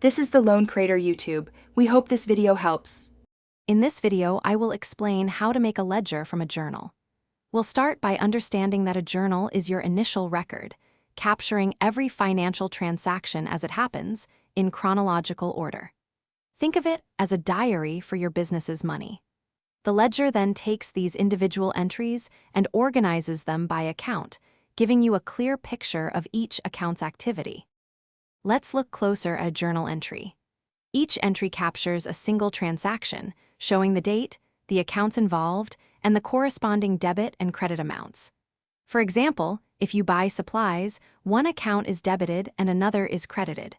This is the Loan Creator YouTube. We hope this video helps. In this video, I will explain how to make a ledger from a journal. We'll start by understanding that a journal is your initial record, capturing every financial transaction as it happens, in chronological order. Think of it as a diary for your business's money. The ledger then takes these individual entries and organizes them by account, giving you a clear picture of each account's activity. Let's look closer at a journal entry. Each entry captures a single transaction, showing the date, the accounts involved, and the corresponding debit and credit amounts. For example, if you buy supplies, one account is debited and another is credited.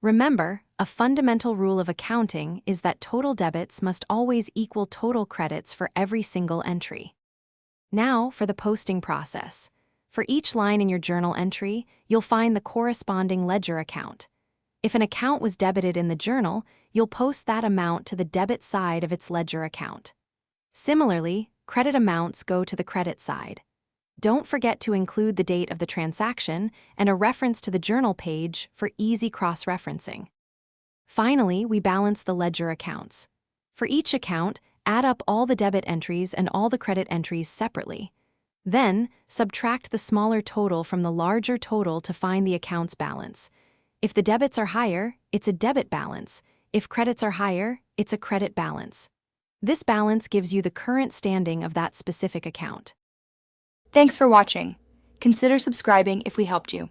Remember, a fundamental rule of accounting is that total debits must always equal total credits for every single entry. Now for the posting process. For each line in your journal entry, you'll find the corresponding ledger account. If an account was debited in the journal, you'll post that amount to the debit side of its ledger account. Similarly, credit amounts go to the credit side. Don't forget to include the date of the transaction and a reference to the journal page for easy cross-referencing. Finally, we balance the ledger accounts. For each account, add up all the debit entries and all the credit entries separately. Then, subtract the smaller total from the larger total to find the account's balance. If the debits are higher, it's a debit balance. If credits are higher, it's a credit balance. This balance gives you the current standing of that specific account. Thanks for watching. Consider subscribing if we helped you.